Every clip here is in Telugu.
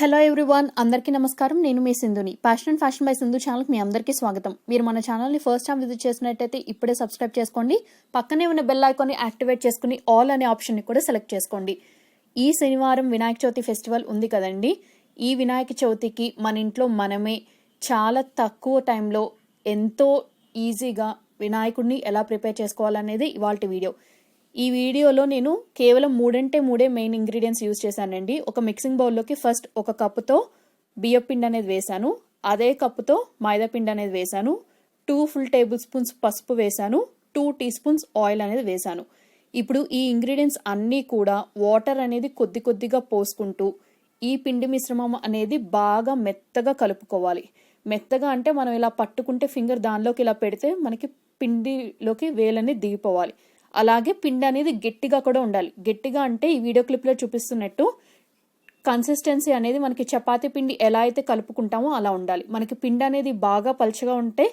హలో ఎవ్రీవన్, అందరికీ నమస్కారం. నేను మీ సింధుని. Passion and fashion by Sindhu ఛానల్కి మీ అందరికీ స్వాగతం. మీరు మన ఛానల్ని ఫస్ట్ టైం విజిట్ చేసినట్టయితే ఇప్పుడే సబ్స్క్రైబ్ చేసుకోండి. పక్కనే ఉన్న బెల్ ఐకాన్ని యాక్టివేట్ చేసుకుని ఆల్ అనే ఆప్షన్ని కూడా సెలెక్ట్ చేసుకోండి. ఈ శనివారం వినాయక చవితి ఫెస్టివల్ ఉంది కదండి. ఈ వినాయక చవితికి మన ఇంట్లో మనమే చాలా తక్కువ టైంలో ఎంతో ఈజీగా వినాయకుడిని ఎలా ప్రిపేర్ చేసుకోవాలనేది ఇవాల్టి వీడియో. ఈ వీడియోలో నేను కేవలం మూడే మెయిన్ ఇంగ్రీడియంట్స్ యూజ్ చేశానండి. ఒక మిక్సింగ్ బౌల్లోకి ఫస్ట్ ఒక కప్పుతో బియ్యం పిండి అనేది వేశాను, అదే కప్పుతో మైదా పిండి అనేది వేశాను, 2 full tablespoons పసుపు వేశాను, 2 teaspoons ఆయిల్ అనేది వేశాను. ఇప్పుడు ఈ ఇంగ్రీడియంట్స్ అన్నీ కూడా వాటర్ అనేది కొద్దిగా పోసుకుంటూ ఈ పిండి మిశ్రమం అనేది బాగా మెత్తగా కలుపుకోవాలి. మెత్తగా అంటే మనం ఇలా పట్టుకుంటే ఫింగర్ దానిలోకి ఇలా పెడితే మనకి పిండిలోకి వేలన్నీ దిగిపోవాలి. అలాగే పిండి అనేది గట్టిగా కూడా ఉండాలి. గట్టిగా అంటే ఈ వీడియో క్లిప్లో చూపిస్తున్నట్టు కన్సిస్టెన్సీ అనేది మనకి చపాతీ పిండి ఎలా అయితే కలుపుకుంటామో అలా ఉండాలి. మనకి పిండి అనేది బాగా పలుచగా ఉంటే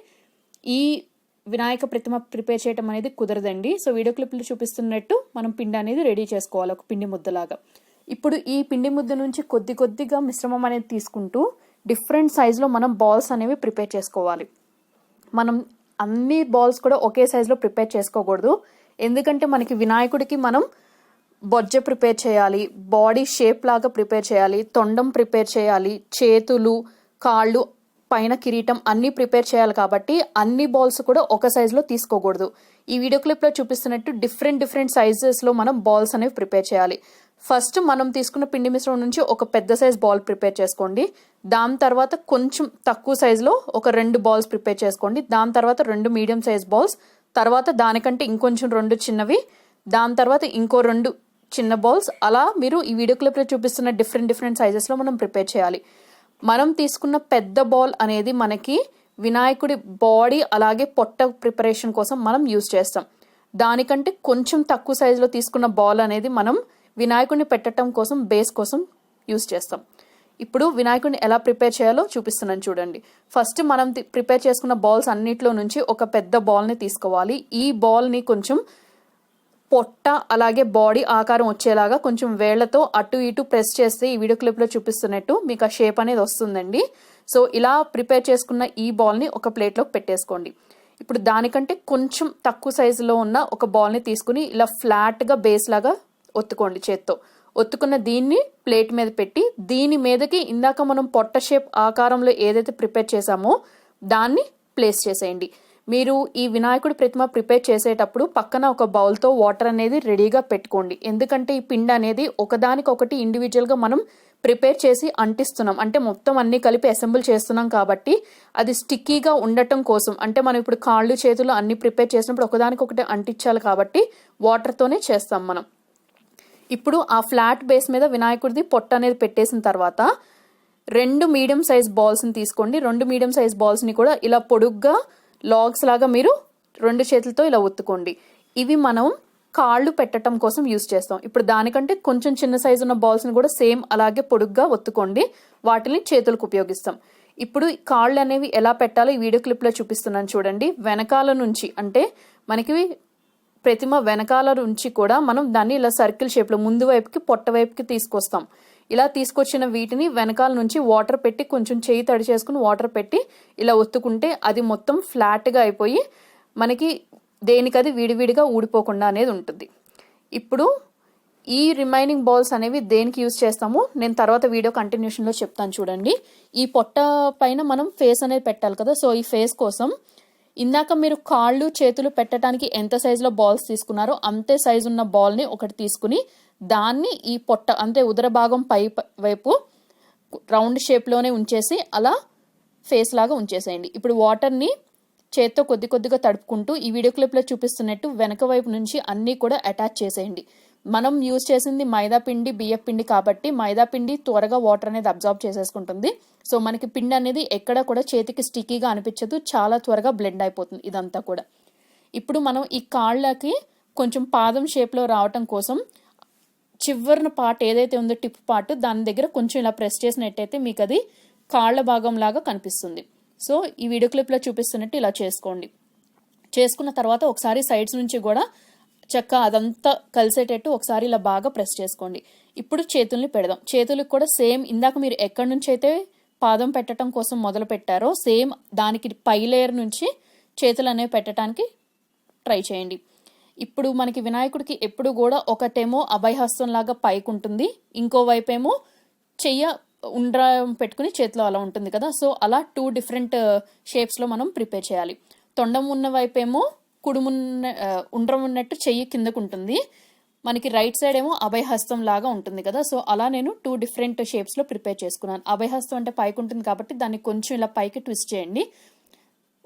ఈ వినాయక ప్రతిమ ప్రిపేర్ చేయడం అనేది కుదరదండి. సో వీడియో క్లిప్లో చూపిస్తున్నట్టు మనం పిండి అనేది రెడీ చేసుకోవాలి, ఒక పిండి ముద్దలాగా. ఇప్పుడు ఈ పిండి ముద్ద నుంచి కొద్దిగా మిశ్రమం అనేది తీసుకుంటూ డిఫరెంట్ సైజులో మనం బాల్స్ అనేవి ప్రిపేర్ చేసుకోవాలి. మనం అన్ని బాల్స్ కూడా ఒకే సైజులో ప్రిపేర్ చేసుకోకూడదు. ఎందుకంటే మనకి వినాయకుడికి మనం బొజ్జ ప్రిపేర్ చేయాలి, బాడీ షేప్ లాగా ప్రిపేర్ చేయాలి, తొండం ప్రిపేర్ చేయాలి, చేతులు, కాళ్ళు, పైన కిరీటం అన్నీ ప్రిపేర్ చేయాలి. కాబట్టి అన్ని బాల్స్ కూడా ఒక సైజులో తీసుకోకూడదు. ఈ వీడియో క్లిప్లో చూపిస్తున్నట్టు డిఫరెంట్ సైజెస్లో మనం బాల్స్ అనేవి ప్రిపేర్ చేయాలి. ఫస్ట్ మనం తీసుకున్న పిండి మిశ్రమం నుంచి ఒక పెద్ద సైజ్ బాల్ ప్రిపేర్ చేసుకోండి. దాని తర్వాత కొంచెం తక్కువ సైజులో ఒక 2 బాల్స్ ప్రిపేర్ చేసుకోండి. దాని తర్వాత 2 మీడియం సైజ్ బాల్స్, తర్వాత దానికంటే ఇంకొంచెం 2 చిన్నవి, దాని తర్వాత ఇంకో 2 చిన్న బాల్స్. అలా మీరు ఈ వీడియో క్లిప్లో చూపిస్తున్న డిఫరెంట్ సైజెస్లో మనం ప్రిపేర్ చేయాలి. మనం తీసుకున్న పెద్ద బాల్ అనేది మనకి వినాయకుడి బాడీ అలాగే పొట్ట ప్రిపరేషన్ కోసం మనం యూజ్ చేస్తాం. దానికంటే కొంచెం తక్కువ సైజులో తీసుకున్న బాల్ అనేది మనం వినాయకుడిని పెట్టడం కోసం, బేస్ కోసం యూజ్ చేస్తాం. ఇప్పుడు వినాయకుడిని ఎలా ప్రిపేర్ చేయాలో చూపిస్తున్నాను చూడండి. ఫస్ట్ మనం ప్రిపేర్ చేసుకున్న బాల్స్ అన్నిట్లో నుంచి ఒక పెద్ద బాల్ని తీసుకోవాలి. ఈ బాల్ని కొంచెం పొట్ట అలాగే బాడీ ఆకారం వచ్చేలాగా కొంచెం వేళ్లతో అటు ఇటు ప్రెస్ చేస్తే ఈ వీడియో క్లిప్లో చూపిస్తున్నట్టు మీకు ఆ షేప్ అనేది వస్తుందండి. సో ఇలా ప్రిపేర్ చేసుకున్న ఈ బాల్ని ఒక ప్లేట్లోకి పెట్టేసుకోండి. ఇప్పుడు దానికంటే కొంచెం తక్కువ సైజులో ఉన్న ఒక బాల్ని తీసుకుని ఇలా ఫ్లాట్గా బేస్ లాగా ఒత్తుకోండి చేత్తో. ఒత్తుకున్న దీన్ని ప్లేట్ మీద పెట్టి దీని మీదకి ఇందాక మనం పొట్ట షేప్ ఆకారంలో ఏదైతే ప్రిపేర్ చేసామో దాన్ని ప్లేస్ చేసేయండి. మీరు ఈ వినాయకుడి ప్రతిమ ప్రిపేర్ చేసేటప్పుడు పక్కన ఒక బౌల్తో వాటర్ అనేది రెడీగా పెట్టుకోండి. ఎందుకంటే ఈ పిండి అనేది ఒకదానికొకటి ఇండివిజువల్గా మనం ప్రిపేర్ చేసి అంటిస్తున్నాం, అంటే మొత్తం అన్ని కలిపి అసెంబుల్ చేస్తున్నాం కాబట్టి అది స్టిక్కీగా ఉండటం కోసం, అంటే మనం ఇప్పుడు కాళ్ళు చేతులు అన్ని ప్రిపేర్ చేసినప్పుడు ఒకదానికొకటి అంటించాలి కాబట్టి వాటర్తోనే చేస్తాం మనం. ఇప్పుడు ఆ ఫ్లాట్ బేస్ మీద వినాయకుడిది పొట్ట అనేది పెట్టేసిన తర్వాత 2 మీడియం సైజ్ బాల్స్ని తీసుకోండి. 2 మీడియం సైజ్ బాల్స్ని కూడా ఇలా పొడుగ్గా లాగ్స్ లాగా మీరు 2 చేతులతో ఇలా ఒత్తుకోండి. ఇవి మనం కాళ్ళు పెట్టడం కోసం యూజ్ చేస్తాం. ఇప్పుడు దానికంటే కొంచెం చిన్న సైజు ఉన్న బాల్స్ని కూడా సేమ్ అలాగే పొడుగ్గా ఒత్తుకోండి. వాటిని చేతులకు ఉపయోగిస్తాం. ఇప్పుడు కాళ్ళు అనేవి ఎలా పెట్టాలో ఈ వీడియో క్లిప్లో చూపిస్తున్నాను చూడండి. వెనకాల నుంచి, అంటే మనకి ప్రతిమ వెనకాల నుంచి కూడా మనం దాన్ని ఇలా సర్కిల్ షేప్లో ముందు వైపుకి పొట్ట వైపుకి తీసుకొస్తాం. ఇలా తీసుకొచ్చిన వీటిని వెనకాల నుంచి వాటర్ పెట్టి కొంచెం చేయి తడి చేసుకుని వాటర్ పెట్టి ఇలా ఒత్తుకుంటే అది మొత్తం ఫ్లాట్గా అయిపోయి మనకి దేనికది విడివిడిగా ఊడిపోకుండా అనేది ఉంటుంది. ఇప్పుడు ఈ రిమైనింగ్ బాల్స్ అనేవి దేనికి యూజ్ చేస్తామో నేను తర్వాత వీడియో కంటిన్యూషన్లో చెప్తాను చూడండి. ఈ పొట్ట పైన మనం ఫేస్ అనేది పెట్టాలి కదా. సో ఈ ఫేస్ కోసం ఇందాక మీరు కాళ్ళు చేతులు పెట్టడానికి ఎంత సైజులో బాల్స్ తీసుకున్నారో అంతే సైజు ఉన్న బాల్ని ఒకటి తీసుకుని దాన్ని ఈ పొట్ట అంటే ఉదర భాగం పై వైపు రౌండ్ షేప్లోనే ఉంచేసి అలా ఫేస్ లాగా ఉంచేసేయండి. ఇప్పుడు వాటర్ని చేత్తో కొద్దిగా తడుపుకుంటూ ఈ వీడియో క్లిప్లో చూపిస్తున్నట్టు వెనక వైపు నుంచి అన్నీ కూడా అటాచ్ చేసేయండి. మనం యూజ్ చేసింది మైదా పిండి, బియ్యం పిండి కాబట్టి మైదా పిండి త్వరగా వాటర్ అనేది అబ్జార్బ్ చేసేసుకుంటుంది. సో మనకి పిండి అనేది ఎక్కడ కూడా చేతికి స్టిక్కీగా అనిపించదు, చాలా త్వరగా బ్లెండ్ అయిపోతుంది ఇదంతా కూడా. ఇప్పుడు మనం ఈ కాళ్ళకి కొంచెం పాదం షేప్లో రావటం కోసం చివరిన పార్ట్ ఏదైతే ఉందో టిప్ పార్ట్ దాని దగ్గర కొంచెం ఇలా ప్రెస్ చేసినట్టయితే మీకు అది కాళ్ళ భాగం లాగా కనిపిస్తుంది. సో ఈ వీడియో క్లిప్లో చూపిస్తున్నట్టు ఇలా చేసుకోండి. చేసుకున్న తర్వాత ఒకసారి సైడ్స్ నుంచి కూడా అదంతా కలిసేటట్టు ఒకసారి ఇలా బాగా ప్రెస్ చేసుకోండి. ఇప్పుడు చేతుల్ని పెడదాం. చేతులకు కూడా సేమ్ ఇందాక మీరు ఎక్కడి నుంచి అయితే పాదం పెట్టడం కోసం మొదలు పెట్టారో సేమ్ దానికి పై లేయర్ నుంచి చేతులు అనేవి పెట్టడానికి ట్రై చేయండి. ఇప్పుడు మనకి వినాయకుడికి ఎప్పుడు కూడా ఒకటేమో అభయహస్తం లాగా పైకి ఉంటుంది, ఇంకో వైపేమో చెయ్య ఉండ్రం పెట్టుకుని చేతిలో అలా ఉంటుంది కదా. సో అలా 2 డిఫరెంట్ షేప్స్లో మనం ప్రిపేర్ చేయాలి. తొండం ఉన్న వైపేమో ఉండ్రం ఉన్నట్టు చెయ్యి కిందకు ఉంటుంది, మనకి రైట్ సైడ్ ఏమో అభయహస్తం లాగా ఉంటుంది కదా. సో అలా నేను 2 డిఫరెంట్ షేప్స్లో ప్రిపేర్ చేసుకున్నాను. అభయహస్తం అంటే పైకి ఉంటుంది కాబట్టి దాన్ని కొంచెం ఇలా పైకి ట్విస్ట్ చేయండి.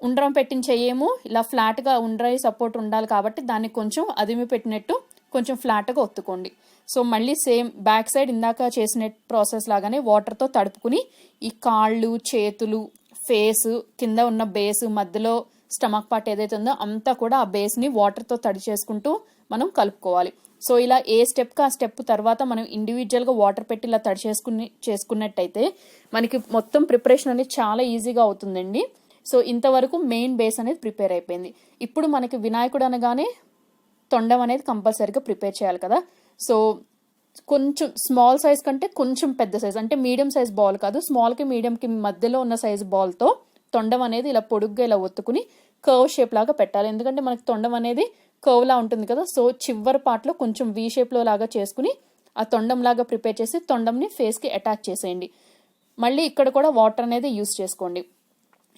ఉండ్రం పెట్టిన చెయ్యేమో ఇలా ఫ్లాట్గా ఉండ్రాయి సపోర్ట్ ఉండాలి కాబట్టి దాన్ని కొంచెం అదిమి పెట్టినట్టు కొంచెం ఫ్లాట్గా ఒత్తుకోండి. సో మళ్ళీ సేమ్ బ్యాక్ సైడ్ ఇందాక చేసిన ప్రాసెస్ లాగానే వాటర్తో తడుపుకుని ఈ కాళ్ళు, చేతులు, ఫేస్, కింద ఉన్న బేస్, మధ్యలో స్టమక్ పార్ట్ ఏదైతే ఉందో అంతా కూడా ఆ బేస్ని వాటర్తో తడి చేసుకుంటూ మనం కలుపుకోవాలి. సో ఇలా ఏ స్టెప్కి ఆ స్టెప్ తర్వాత మనం ఇండివిజువల్గా వాటర్ పెట్టి ఇలా తడి చేసుకున్నట్టయితే మనకి మొత్తం ప్రిపరేషన్ అనేది చాలా ఈజీగా అవుతుందండి. సో ఇంతవరకు మెయిన్ బేస్ అనేది ప్రిపేర్ అయిపోయింది. ఇప్పుడు మనకి వినాయకుడు అనగానే తొండం అనేది కంపల్సరీగా ప్రిపేర్ చేయాలి కదా. సో కొంచెం స్మాల్ సైజ్ కంటే కొంచెం పెద్ద సైజ్, అంటే మీడియం సైజ్ బాల్ కాదు, స్మాల్కి మీడియంకి మధ్యలో ఉన్న సైజ్ బాల్తో తొండం అనేది ఇలా పొడుగ్గా ఇలా ఒత్తుకుని కర్వ్ షేప్ లాగా పెట్టాలి. ఎందుకంటే మనకి తొండం అనేది కర్వ్ లా ఉంటుంది కదా. సో చివరి పార్ట్లో కొంచెం వీ షేప్లో లాగా చేసుకుని ఆ తొండం లాగా ప్రిపేర్ చేసి తొండంని ఫేస్కి అటాచ్ చేసేయండి. మళ్ళీ ఇక్కడ కూడా వాటర్ అనేది యూస్ చేసుకోండి.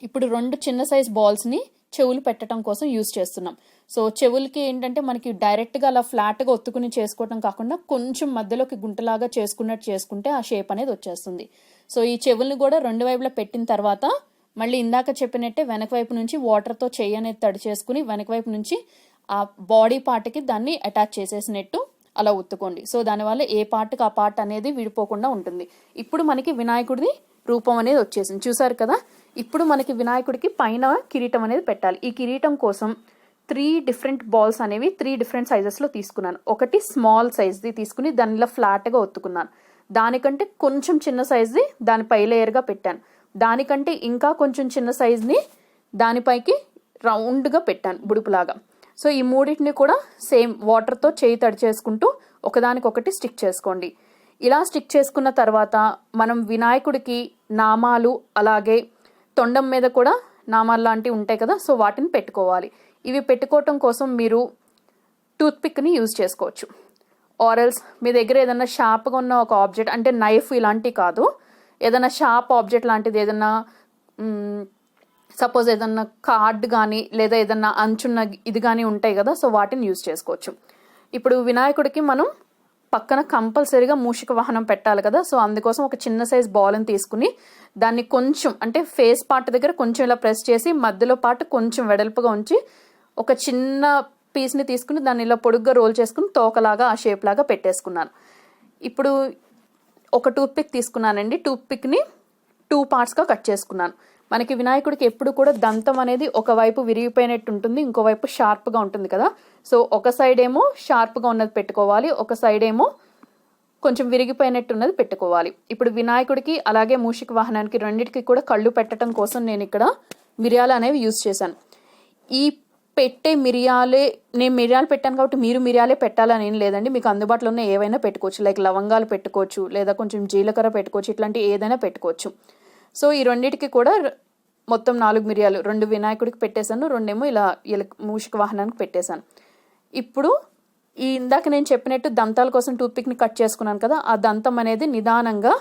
ఇప్పుడు 2 చిన్న సైజ్ బాల్స్ని చెవులు పెట్టడం కోసం యూజ్ చేస్తున్నాం. సో చెవులకి ఏంటంటే మనకి డైరెక్ట్గా అలా ఫ్లాట్గా ఒత్తుకుని చేసుకోవడం కాకుండా కొంచెం మధ్యలోకి గుంటలాగా చేసుకున్నట్టు చేసుకుంటే ఆ షేప్ అనేది వచ్చేస్తుంది. సో ఈ చెవుల్ని కూడా 2 వైపులా పెట్టిన తర్వాత మళ్ళీ ఇందాక చెప్పినట్టే వెనక వైపు నుంచి వాటర్తో చెయ్యి అనేది తడి చేసుకుని వెనక వైపు నుంచి ఆ బాడీ పార్ట్కి దాన్ని అటాచ్ చేసేసినట్టు అలా ఒత్తుకోండి. సో దానివల్ల ఏ పార్ట్కి ఆ పార్ట్ అనేది విడిపోకుండా ఉంటుంది. ఇప్పుడు మనకి వినాయకుడి రూపం అనేది వచ్చేసింది, చూసారు కదా. ఇప్పుడు మనకి వినాయకుడికి పైన కిరీటం అనేది పెట్టాలి. ఈ కిరీటం కోసం 3 డిఫరెంట్ బాల్స్ అనేవి 3 డిఫరెంట్ సైజెస్లో తీసుకున్నాను. ఒకటి స్మాల్ సైజ్ది తీసుకుని దానిలో ఫ్లాట్గా ఒత్తుకున్నాను. దానికంటే కొంచెం చిన్న సైజ్ది దానిపై లేయర్గా పెట్టాను. దానికంటే ఇంకా కొంచెం చిన్న సైజ్ని దానిపైకి రౌండ్గా పెట్టాను బుడుపులాగా. సో ఈ మూడింటిని కూడా సేమ్ వాటర్తో చేయి తడి చేసుకుంటూ ఒకదానికొకటి స్టిక్ చేసుకోండి. ఇలా స్టిక్ చేసుకున్న తర్వాత మనం వినాయకుడికి నామాలు, అలాగే తొండం మీద కూడా నామాలు లాంటివి ఉంటాయి కదా. సో వాటిని పెట్టుకోవాలి. ఇవి పెట్టుకోవటం కోసం మీరు టూత్పిక్ని యూజ్ చేసుకోవచ్చు. ఆరెల్స్ మీ దగ్గర ఏదైనా షార్ప్గా ఉన్న ఒక ఆబ్జెక్ట్, అంటే నైఫ్ ఇలాంటివి కాదు, ఏదైనా షార్ప్ ఆబ్జెక్ట్ లాంటిది, ఏదైనా సపోజ్ ఏదన్నా కార్డ్ కానీ లేదా ఏదన్నా అంచున్న ఇది కానీ ఉంటాయి కదా. సో వాటిని యూజ్ చేసుకోవచ్చు. ఇప్పుడు వినాయకుడికి మనం పక్కన కంపల్సరీగా మూషిక వాహనం పెట్టాలి కదా. సో అందుకోసం ఒక చిన్న సైజ్ బాల్ని తీసుకుని దాన్ని కొంచెం అంటే ఫేస్ పార్ట్ దగ్గర కొంచెం ఇలా ప్రెస్ చేసి మధ్యలో పార్ట్ కొంచెం వెడల్పుగా ఉంచి ఒక చిన్న పీస్ని తీసుకుని దాన్ని ఇలా పొడుగ్గా రోల్ చేసుకుని తోకలాగా ఆ షేప్ లాగా పెట్టేసుకున్నాను. ఇప్పుడు ఒక టూత్పిక్ తీసుకున్నానండి. టూత్పిక్ని 2 పార్ట్స్గా కట్ చేసుకున్నాను. మనకి వినాయకుడికి ఎప్పుడు కూడా దంతం అనేది ఒకవైపు విరిగిపోయినట్టు ఉంటుంది, ఇంకోవైపు షార్ప్గా ఉంటుంది కదా. సో ఒక సైడ్ ఏమో షార్ప్గా ఉన్నది పెట్టుకోవాలి, ఒక సైడ్ ఏమో కొంచెం విరిగిపోయినట్టు ఉన్నది పెట్టుకోవాలి. ఇప్పుడు వినాయకుడికి అలాగే మూషిక వాహనానికి రెండింటికి కూడా కళ్ళు పెట్టడం కోసం నేను ఇక్కడ మిరియాలు అనేవి యూజ్ చేశాను. ఈ పెట్టే మిరియాలే, నేను మిరియాలు పెట్టాను కాబట్టి మీరు మిరియాలే పెట్టాలని ఏం లేదండి. మీకు అందుబాటులో ఉన్న ఏవైనా పెట్టుకోవచ్చు. లైక్ లవంగాలు పెట్టుకోవచ్చు, లేదా కొంచెం జీలకర్ర పెట్టుకోవచ్చు, ఇట్లాంటి ఏదైనా పెట్టుకోవచ్చు. సో ఈ రెండింటికి కూడా మొత్తం 4 మిరియాలు, 2 వినాయకుడికి పెట్టేశాను, 2 ఏమో ఇలా మూషిక వాహనానికి పెట్టేశాను. ఇప్పుడు ఈ ఇందాక నేను చెప్పినట్టు దంతాల కోసం టూత్పిక్ని కట్ చేసుకున్నాను కదా. ఆ దంతం అనేది నిదానంగా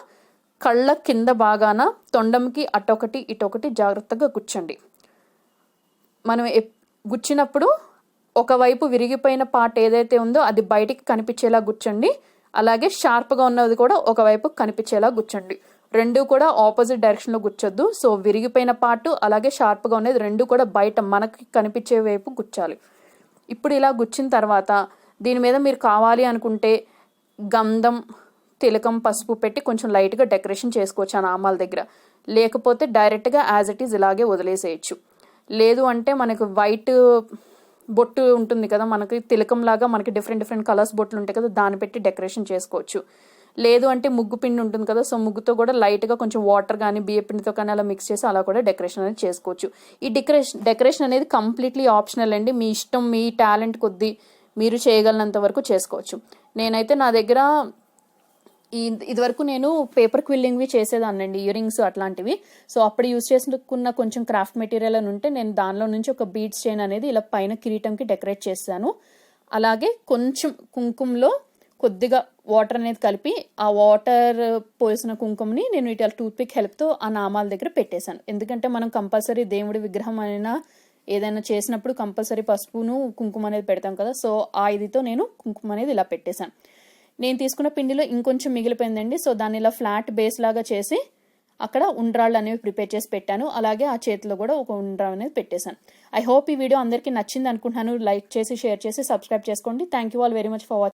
కళ్ళ కింద భాగాన తొండంకి అటొకటి ఇటొకటి జాగ్రత్తగా గుచ్చండి. మనం గుచ్చినప్పుడు ఒకవైపు విరిగిపోయిన పార్ట్ ఏదైతే ఉందో అది బయటికి కనిపించేలా గుచ్చండి. అలాగే షార్ప్గా ఉన్నది కూడా ఒకవైపు కనిపించేలా గుచ్చండి. 2 కూడా ఆపోజిట్ డైరెక్షన్లో గుచ్చొద్దు. సో విరిగిపోయిన పార్ట్ అలాగే షార్ప్గా ఉన్నది 2 కూడా బయట మనకి కనిపించే వైపు గుచ్చాలి. ఇప్పుడు ఇలా గుచ్చిన తర్వాత దీని మీద మీరు కావాలి అనుకుంటే గంధం, తిలకం, పసుపు పెట్టి కొంచెం లైట్గా డెకరేషన్ చేసుకోవచ్చు ఆ నామాల దగ్గర. లేకపోతే డైరెక్ట్గా యాజ్ ఇట్ ఈజ్ ఇలాగే వదిలేసేయచ్చు. లేదు అంటే మనకు వైట్ బొట్టు ఉంటుంది కదా, మనకి తిలకంలాగా మనకి డిఫరెంట్ కలర్స్ బొట్లు ఉంటాయి కదా, దాన్ని పెట్టి డెకరేషన్ చేసుకోవచ్చు. లేదు అంటే ముగ్గు పిండి ఉంటుంది కదా, సో ముగ్గుతో కూడా లైట్గా కొంచెం వాటర్ కానీ బియ్య పిండితో కానీ అలా మిక్స్ చేసి అలా కూడా డెకరేషన్ అనేది చేసుకోవచ్చు. ఈ డెకరేషన్ అనేది కంప్లీట్లీ ఆప్షనల్ అండి. మీ ఇష్టం, మీ టాలెంట్ కొద్దీ మీరు చేయగలిగినంత వరకు చేసుకోవచ్చు. నేనైతే నా దగ్గర ఇదివరకు నేను పేపర్ క్విల్లింగ్వి చేసేదాన్నండి, ఇయర్ రింగ్స్ అట్లాంటివి. సో అప్పుడు యూజ్ చేసుకున్న కొంచెం క్రాఫ్ట్ మెటీరియల్ అని ఉంటే నేను దానిలో నుంచి ఒక బీడ్స్ చైన్ అనేది ఇలా పైన కిరీటంకి డెకరేట్ చేశాను. అలాగే కొంచెం కుంకుమలో కొద్దిగా వాటర్ అనేది కలిపి ఆ వాటర్ పోసిన కుంకుమని నేను ఇట్లా టూత్పిక్ హెల్ప్తో ఆ నామాల దగ్గర పెట్టేశాను. ఎందుకంటే మనం కంపల్సరీ దేవుడి విగ్రహం అయినా ఏదైనా చేసినప్పుడు కంపల్సరీ పసుపును కుంకుమ అనేది పెడతాం కదా. సో ఆ ఇదితో నేను కుంకుమ అనేది ఇలా పెట్టేశాను. నేను తీసుకున్న పిండిలో ఇంకొంచెం మిగిలిపోయిందండి. సో దాన్ని ఇలా ఫ్లాట్ బేస్ లాగా చేసి అక్కడ ఉండ్రాళ్ళు అనేవి ప్రిపేర్ చేసి పెట్టాను. అలాగే ఆ చేతిలో కూడా ఒక ఉండ్రా అనేది పెట్టేశాను. ఐ హోప్ ఈ వీడియో అందరికీ నచ్చింది అనుకుంటున్నాను. లైక్ చేసి, షేర్ చేసి, సబ్స్క్రైబ్ చేసుకోండి. Thank you all very much for watching.